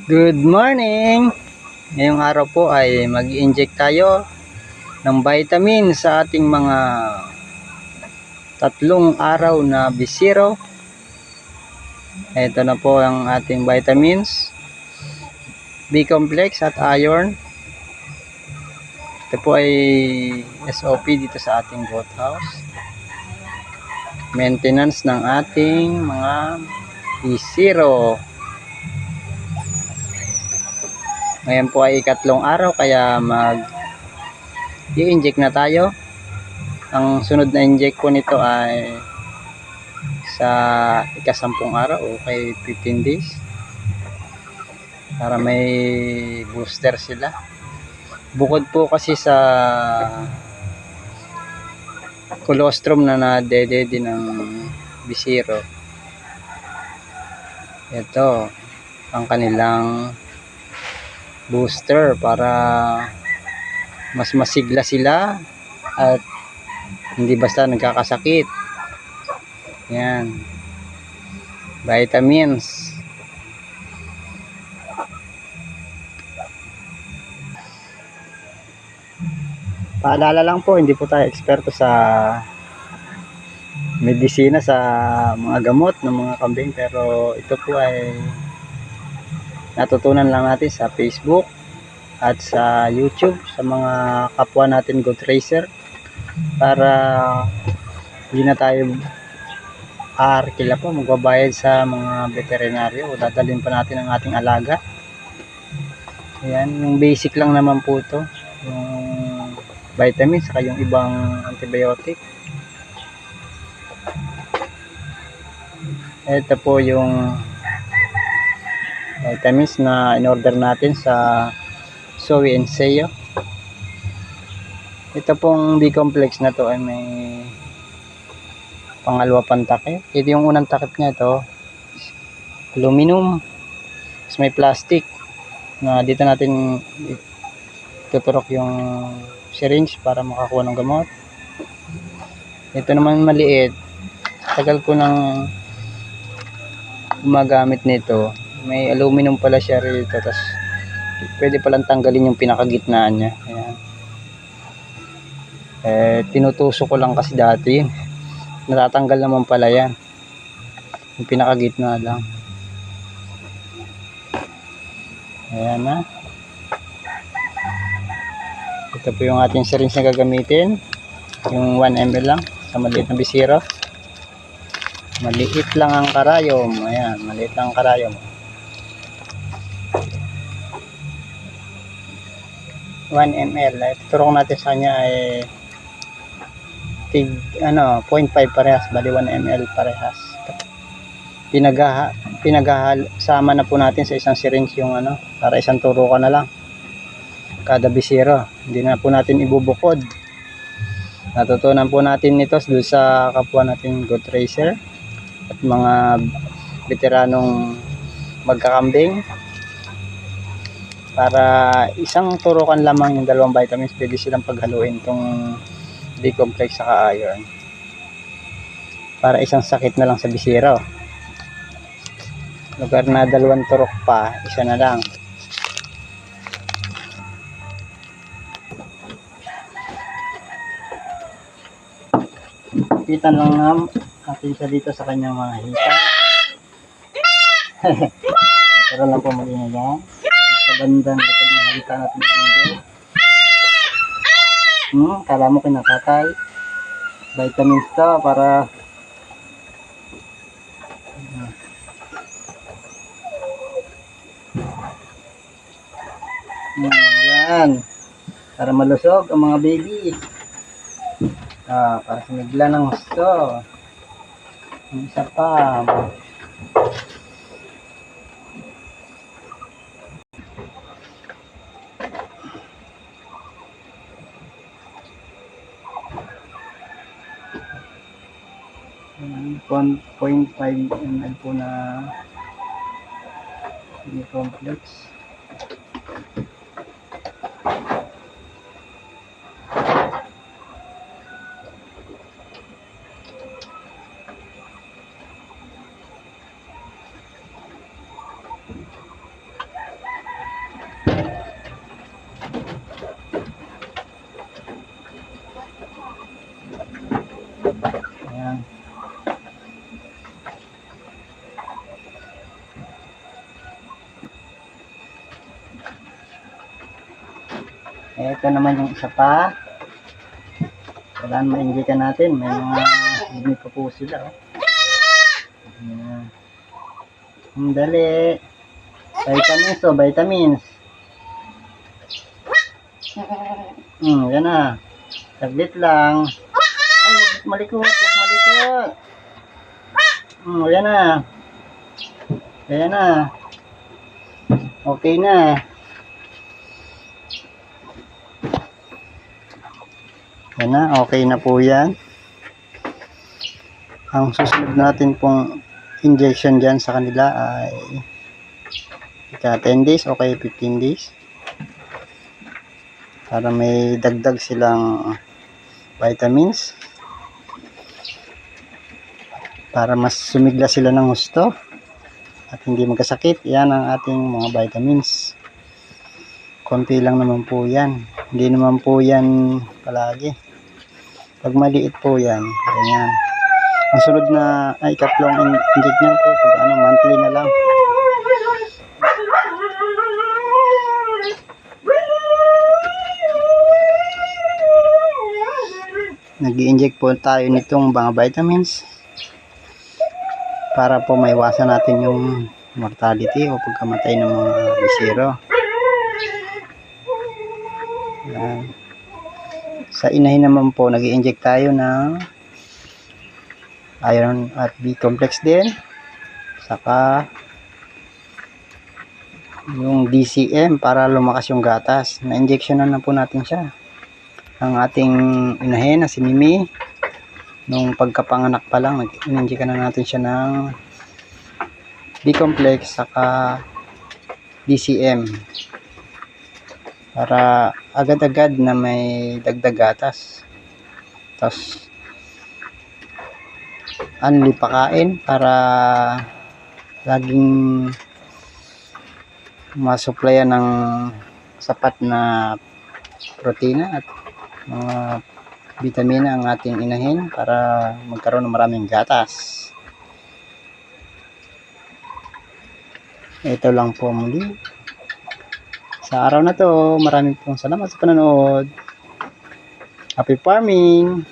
Good morning! Ngayong araw po ay mag-inject tayo ng vitamin sa ating mga tatlong araw na bisiro. Ito na po ang ating vitamins, B-complex at iron. Ito po ay SOP dito sa ating goat house. Maintenance ng ating mga bisiro. Ngayon po ay ikatlong araw kaya i-inject na tayo. Ang sunod na inject po nito ay sa ika-10 araw o kay 15 days para may booster sila. Bukod po kasi sa colostrum na nadede din ng bisiro, ito ang kanilang booster para mas masigla sila at hindi basta nagkakasakit. Yan, vitamins. Paalala lang po, hindi po tayo eksperto sa medisina, sa mga gamot ng mga kambing, pero ito po ay natutunan lang natin sa Facebook at sa YouTube sa mga kapwa natin goat racer, para hindi na tayo arkila po magbabayad sa mga veterinaryo o dadalhin pa natin ang ating alaga. Ayan, yung basic lang naman po ito, yung vitamins saka yung ibang antibiotic. Ito po yung vitamins na in-order natin sa Zoe and Seo. Ito pong B-complex na to ay may pangalawa pang takip. Ito yung unang takip niya, ito aluminum, tapos may plastic na dito natin tuturok yung syringe para makakuha ng gamot. Ito naman maliit, tagal ko nang gumagamit nito. May aluminum pala siya rito, tapos pwede palang tanggalin yung pinakagitnaan niya. Ayan. Tinutusok ko lang kasi dati, natatanggal naman pala yan, yung pinakagitna lang. Ayan na. Ito po yung ating syringe na gagamitin, yung 1 ml lang sa maliit na bisiro. Maliit lang ang karayom. Ayan, maliit lang ang karayom. 1 ml. Turok natin sa kanya ay 0.5 parehas, bali 1 ml parehas. Sama na po natin sa isang syringe yung para isang turukan na lang kada bisiro. Hindi na po natin ibubukod. Natutunan po natin ito doon sa kapwa natin goat racer at mga veteranong magkakambing. Para isang turukan lamang yung dalawang vitamins, pwede silang paghaluin itong B-complex saka iron para isang sakit na lang sa bisiro. Lugar na dalawang turok pa, isa na lang. Kita lang natin siya dito sa kanyang mga hita. Pero lang po mag-ingay yan. Sa bandang likod ng hita natin. Kala mo kinakatay. Vitamins to para yan, para malusog ang mga baby. Para sumigla ng gusto. Ang isa pa, yung 1.5 ml po na B-complex. Ito naman yung isa pa. Kailangan ma-injectan natin. May mga hindi pa po sila. Oh. Ayan. Dali. Vitamins o vitamins. Yan na. Saglit lang. Ay, huwag malikot. Huwag malikot. Yan na. Ayan na. Okay na. Yan na. Okay na po yan. Ang susunod natin pong injection dyan sa kanila ay 10 days o kaya 15 days. Para may dagdag silang vitamins. Para mas sumigla sila ng gusto. At hindi magkasakit. Yan ang ating mga vitamins. Konti lang naman po yan. Hindi naman po yan palagi. Pag maliit po yan, ganyan. Ang sunod na ay ikatlong inject niyan po pag monthly na lang. Nag-i-inject po tayo nitong mga vitamins para po maiwasan natin yung mortality o pagkamatay ng mga bisiro. Yan. Sa inahin naman po, nag-i-inject tayo ng iron at B complex din. Saka yung DCM para lumakas yung gatas. Na-injectionan na po natin siya. Ang ating inahin na si Mimi, nung pagkapanganak pa lang, in-injectan na natin siya ng B complex saka DCM para agad-agad na may dagdag gatas. Tapos anli pakain para laging masuplayan ng sapat na protina at mga vitamina ang ating inahin para magkaroon ng maraming gatas. Ito lang po muli. Sa araw na to, maraming pong salamat sa panonood. Happy farming!